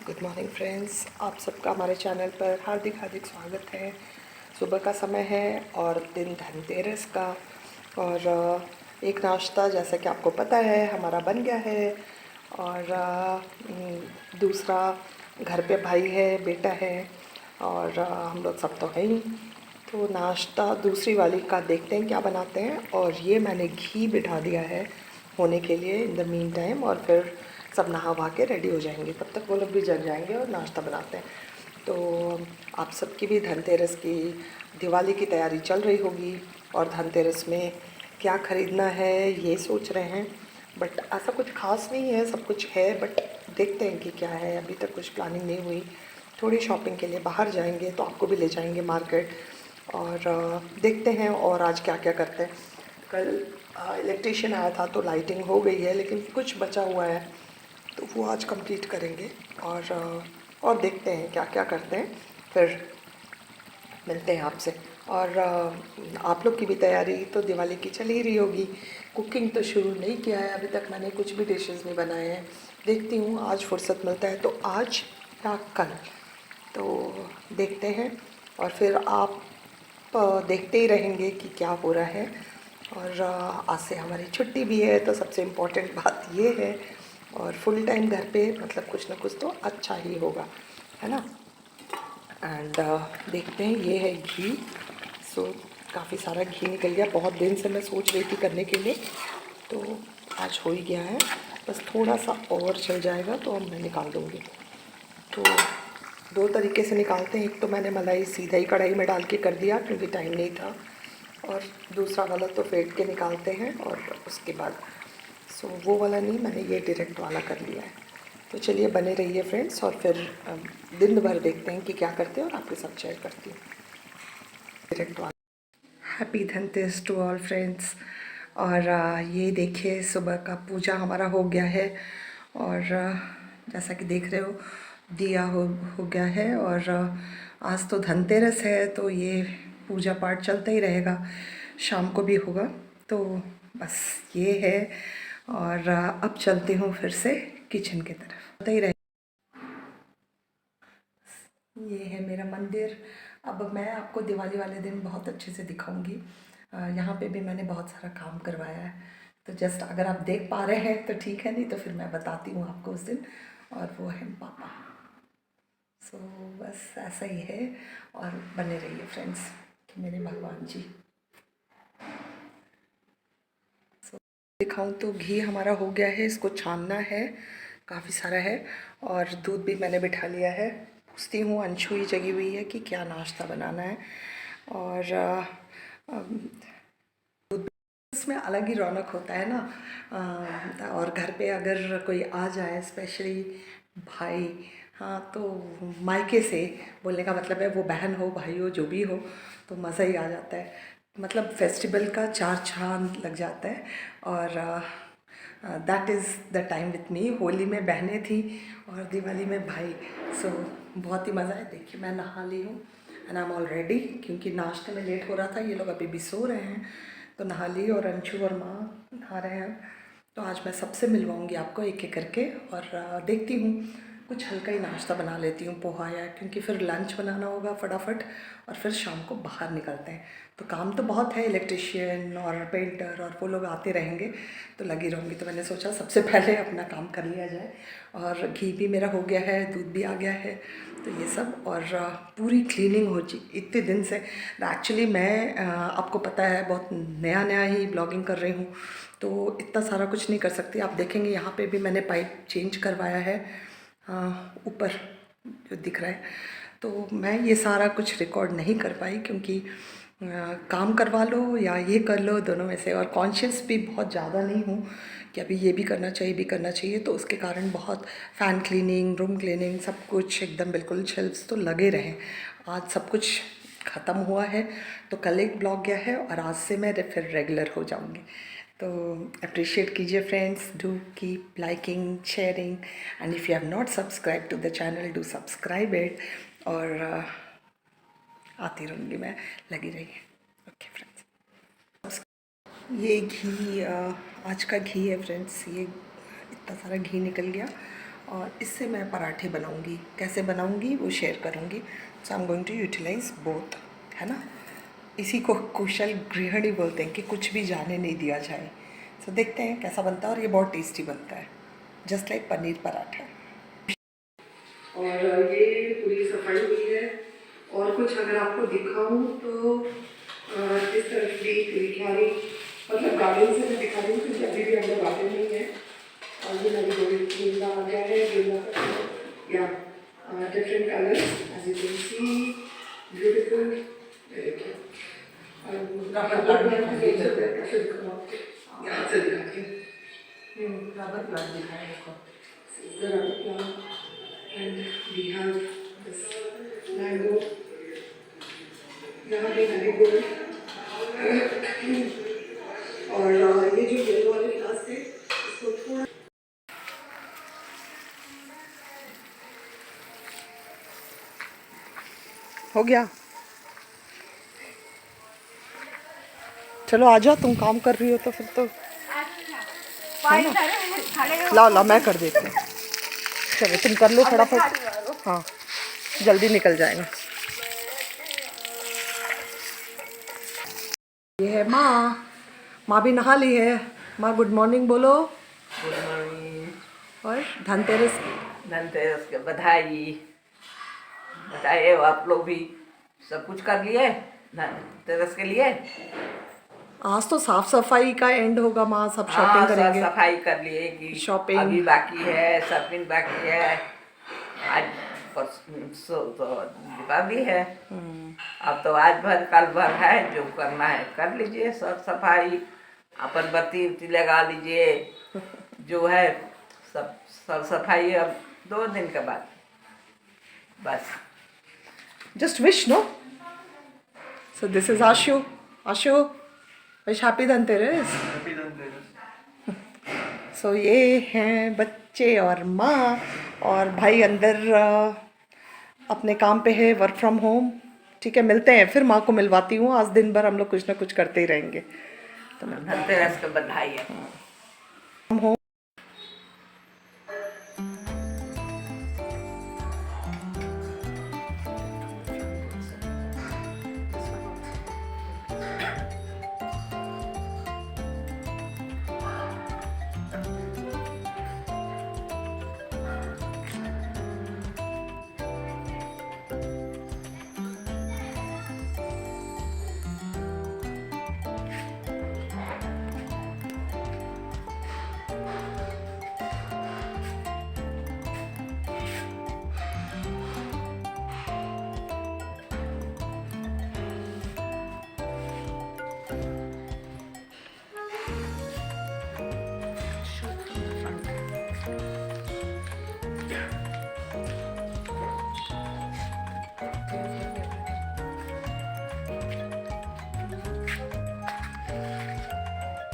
Good morning friends, आप सबका हमारे चैनल पर हार्दिक हार्दिक स्वागत है। सुबह का समय है और दिन धनतेरस का। और एक नाश्ता जैसा कि आपको पता है हमारा बन गया है। और दूसरा घर पे भाई है, बेटा है और हम लोग सब तो हैं ही। तो नाश्ता दूसरी वाली का देखते हैं क्या बनाते हैं। और ये मैंने घी बिठा दिया है होने के लिए इन द मीन टाइम, और फिर सब नहा वहा के रेडी हो जाएंगे, तब तक वो लोग भी जग जाएंगे और नाश्ता बनाते हैं। तो आप सबकी भी धनतेरस की, दिवाली की तैयारी चल रही होगी और धनतेरस में क्या ख़रीदना है ये सोच रहे हैं। बट ऐसा कुछ ख़ास नहीं है, सब कुछ है बट देखते हैं कि क्या है। अभी तक कुछ प्लानिंग नहीं हुई। थोड़ी शॉपिंग के लिए बाहर जाएंगे तो आपको भी ले जाएंगे मार्केट, और देखते हैं और आज क्या क्या करते हैं। कल इलेक्ट्रीशियन आया था तो लाइटिंग हो गई है, लेकिन कुछ बचा हुआ है तो वो आज कंप्लीट करेंगे। और देखते हैं क्या क्या करते हैं, फिर मिलते हैं आपसे। और आप लोग की भी तैयारी तो दिवाली की चल ही रही होगी। कुकिंग तो शुरू नहीं किया है अभी तक, मैंने कुछ भी डिशेस नहीं बनाए हैं। देखती हूँ आज फुर्सत मिलता है तो आज या कल, तो देखते हैं। और फिर आप देखते ही रहेंगे कि क्या हो रहा है। और आज से हमारी छुट्टी भी है तो सबसे इम्पोर्टेंट बात ये है। और फुल टाइम घर पे मतलब कुछ ना कुछ तो अच्छा ही होगा, है ना। एंड देखते हैं, ये है घी। सो काफ़ी सारा घी निकल गया, बहुत दिन से मैं सोच रही थी करने के लिए, तो आज हो ही गया है। बस थोड़ा सा और चल जाएगा तो अब मैं निकाल दूँगी। तो दो तरीके से निकालते हैं, एक तो मैंने मलाई सीधा ही कढ़ाई में डाल के कर दिया क्योंकि टाइम नहीं था, और दूसरा वाला तो फेंट के निकालते हैं और उसके बाद। सो वो वाला नहीं, मैंने ये डायरेक्ट वाला कर लिया है। तो चलिए बने रहिए फ्रेंड्स, और फिर दिन भर देखते हैं कि क्या करते हैं और आपके साथ शेयर करती हूँ डायरेक्ट वाला। Happy Dhanteras to all friends. और ये देखिए सुबह का पूजा हमारा हो गया है। और जैसा कि देख रहे हो दिया हो गया है। और आज तो धनतेरस है तो ये पूजा पाठ चलता ही रहेगा, शाम को भी होगा। तो बस ये है। और अब चलती हूँ फिर से किचन की तरफ, चलता ही रहे। ये है मेरा मंदिर। अब मैं आपको दिवाली वाले दिन बहुत अच्छे से दिखाऊंगी। यहाँ पे भी मैंने बहुत सारा काम करवाया है, तो जस्ट अगर आप देख पा रहे हैं तो ठीक है, नहीं तो फिर मैं बताती हूँ आपको उस दिन। और वो है पापा। सो बस ऐसा ही है। और बने रहिए फ्रेंड्स कि मेरे भगवान जी। दिखाऊं तो घी हमारा हो गया है, इसको छानना है, काफ़ी सारा है। और दूध भी मैंने बिठा लिया है। पूछती हूँ, अंशु ही जगी हुई है कि क्या नाश्ता बनाना है। और इसमें अलग ही रौनक होता है ना। और घर पे अगर कोई आ जाए, स्पेशली भाई, हाँ, तो मायके से बोलने का मतलब है वो बहन हो भाई हो जो भी हो, तो मज़ा ही आ जाता है। मतलब फेस्टिवल का चार चांद लग जाता है। और that is the time with me. Holi में बहनें थी और दिवाली में भाई। सो बहुत ही मज़ा है। देखिए मैं नहा ली हूँ and I am all ready, क्योंकि नाश्ते में लेट हो रहा था, ये लोग अभी भी सो रहे हैं। तो नहा ली और अंशु और माँ नहा रहे हैं। तो आज मैं सबसे मिलवाऊंगी आपको एक एक करके। और देखती हूँ कुछ हल्का ही नाश्ता बना लेती हूँ, पोहा या, क्योंकि फिर लंच बनाना होगा फटाफट और फिर शाम को बाहर निकलते हैं। तो काम तो बहुत है, इलेक्ट्रिशियन और पेंटर और वो लोग आते रहेंगे, तो लगी रहूँगी। तो मैंने सोचा सबसे पहले अपना काम कर लिया जाए। और घी भी मेरा हो गया है, दूध भी आ गया है, तो ये सब। और पूरी क्लीनिंग हो जी इतने दिन से। एक्चुअली मैं आपको पता है बहुत नया नया ही ब्लॉगिंग कर रही हूँ, तो इतना सारा कुछ नहीं कर सकती। आप देखेंगे यहाँ पे भी मैंने पाइप चेंज करवाया है, ऊपर जो दिख रहा है। तो मैं ये सारा कुछ रिकॉर्ड नहीं कर पाई क्योंकि काम करवा लो या ये कर लो, दोनों में से। और कॉन्शियस भी बहुत ज़्यादा नहीं हूँ कि अभी ये भी करना चाहिए भी करना चाहिए, तो उसके कारण बहुत फ़ैन क्लीनिंग, रूम क्लीनिंग, सब कुछ एकदम बिल्कुल शेल्फ्स तो लगे रहे। आज सब कुछ ख़त्म हुआ है, तो कल एक ब्लॉग गया है और आज से मैं फिर रेगुलर हो जाऊँगी। तो अप्रिशिएट कीजिए friends, do keep liking, sharing, and if you have not subscribe to the channel, do subscribe it. और आती रहूँगी मैं, लगी रहिए। ओके फ्रेंड्स, ये घी आज का घी है फ्रेंड्स। ये इतना सारा घी निकल गया और इससे मैं पराठे बनाऊंगी। कैसे बनाऊंगी वो शेयर करूंगी। So I am going to utilise both, है ना। इसी को कुशल गृहिणी बोलते हैं कि कुछ भी जाने नहीं दिया जाए। सो देखते हैं कैसा बनता है, और ये बहुत टेस्टी बनता है, जस्ट लाइक पनीर पराठा। और ये पूरी सफाई हुई है। और कुछ अगर आपको दिखाऊं तो इस तरफ भी दिखा रही, मतलब गार्डन से मैं दिखा रही हूँ क्योंकि अभी भी हम लोग गार्डन नहीं है। और ये मेरी बड़ी गेंदा आ गया है। गेंदा का या different colours as you can see, beautiful. यहाँ से दिखाती हूँ, रबर प्लांट दिखाया देखो, rubber plant. And we have this mango. यहाँ पे मैरीगोल्ड। और ये जो येलो वाले ग्लास थे इसको थोड़ा हो गया। चलो आ जाओ, तुम काम कर रही हो तो फिर तो लाओ लाओ मैं कर देती हूँ। चलो तुम कर लो फटाफट, हाँ जल्दी निकल जाएगा। ये है माँ, माँ भी नहा ली है। माँ गुड मॉर्निंग बोलो। Good morning. और धनतेरस के बधाई बताइए। आप लोग भी सब कुछ कर लिए धनतेरस के लिए? आज तो साफ सफाई का एंड होगा माँ, सब शॉपिंग करेंगे। सफाई कर लिए कि शॉपिंग अभी बाकी है, शॉपिंग बाकी है। आज परसों तो दीपावली है। अब तो आज भर कल भर है, जो करना है कर लीजिए। सब सफाई, अपन बत्ती उत्ती लगा लीजिए, जो है सब सफाई। अब 2 दिन के बाद बस। Just wish no. So this is Ashu. Ashu wish happy Dhanteras. So ये हैं बच्चे और माँ, और भाई अंदर अपने काम पे है, वर्क फ्रॉम होम। ठीक है, मिलते हैं फिर। माँ को मिलवाती हूँ। आज दिन भर हम लोग कुछ ना कुछ करते ही रहेंगे। तो धनतेरस का बधाई है। हम home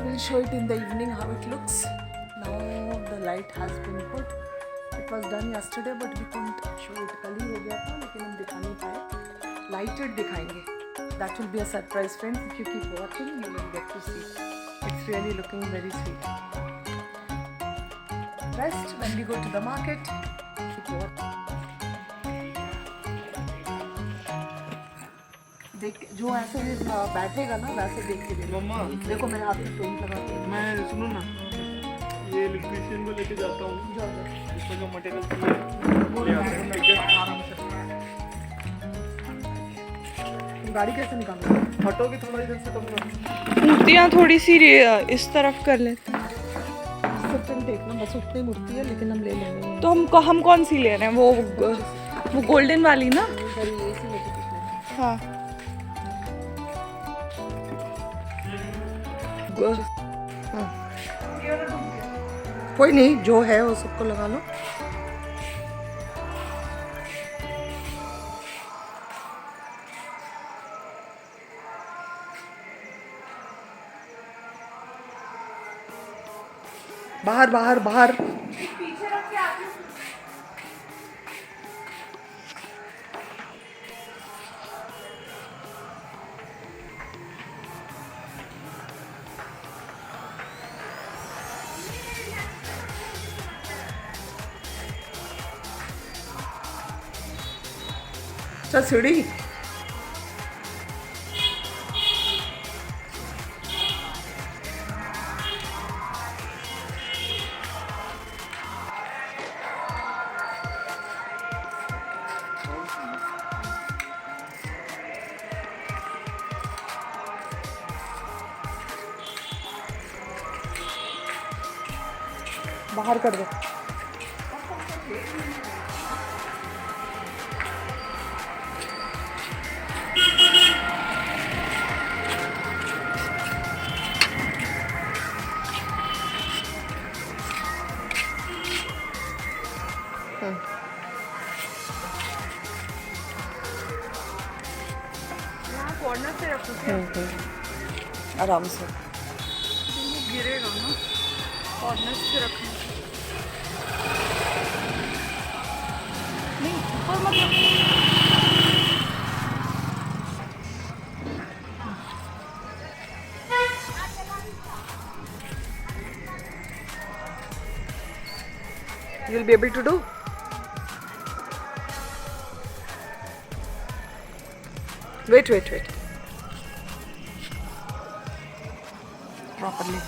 We'll show it in the evening how it looks. Now the light has been put. It was done yesterday but we couldn't show it. कल ही हो गया था लेकिन हम दिखा नहीं पाए। Lighted दिखाएंगे. That will be a surprise, friends. If you keep watching, you will get to see. It's really looking very sweet. Rest when we go to the market. Keep watching. देख, जो ऐसे बैठेगा ना वैसे देख के देखो। मम्मा देखो मेरे हाथ में पेंट लगा के। मैं सुनो ना, ये इलेक्ट्रिशियन को लेके जाता हूँ। इसका जो मटेरियल चाहिए आराम से। गाड़ी कैसे निकालना? हटोगे थोड़ा इधर से, तब ना मूर्तियाँ थोड़ी सी इस तरफ कर लेते हैं। तुम देखना, बस उतनी मूर्ति है लेकिन हम ले लेंगे। तो हम कौन सी ले रहे हैं? वो गोल्डन वाली ना? हाँ कोई नहीं, जो है वो सबको लगा लो। बाहर बाहर बाहर। चल सीढ़ी बाहर कर दो कॉर्नर से रखो क्या? आराम से वो गिरेगा ना, कॉर्नर से रखना नहीं, ऊपर मत रखो। You'll be able to do? Wait. Properly.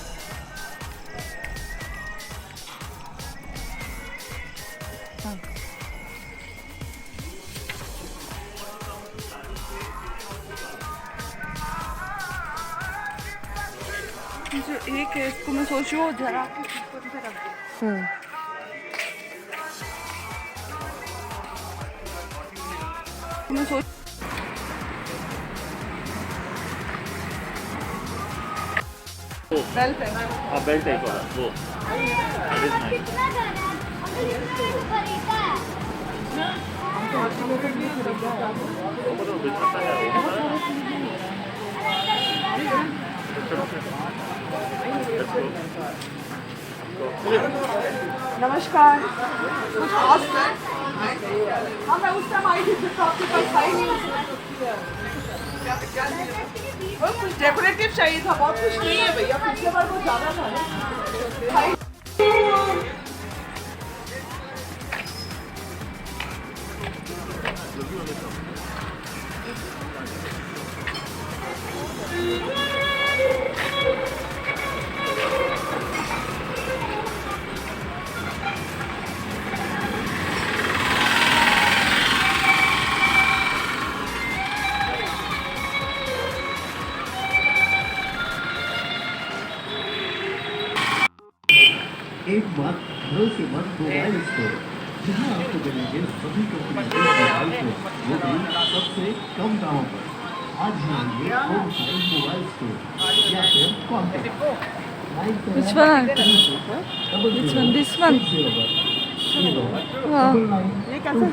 जो एक है इसको मैं सोच रही हूँ जरा के ऊपर से रख दूँ। मैं सोच बेल्ट है हाँ बेल्ट टाइप वाला वो that is nice. कितना जाना है? अगर इसमें खरीदा है वो तो बिजनेस है चलो फिर let's go. नमस्कार कुछ खास हाँ मैं उस टाइम आई थी जब तो आपके पास था ही नहीं और कुछ डेकोरेटिव चाहिए था बहुत कुछ नहीं है भैया पिछले बार बहुत ज़्यादा था ना एक बात भरोसेमंद मोबाइल स्टोर जहां आपको मिलेंगे सभी कंपनी के मोबाइल फोन वो भी सबसे कम दामों पर। आज ही आइए होम साइज मोबाइल स्टोर या फिर contact Which one? Which one? This one? ये Wow. कैसे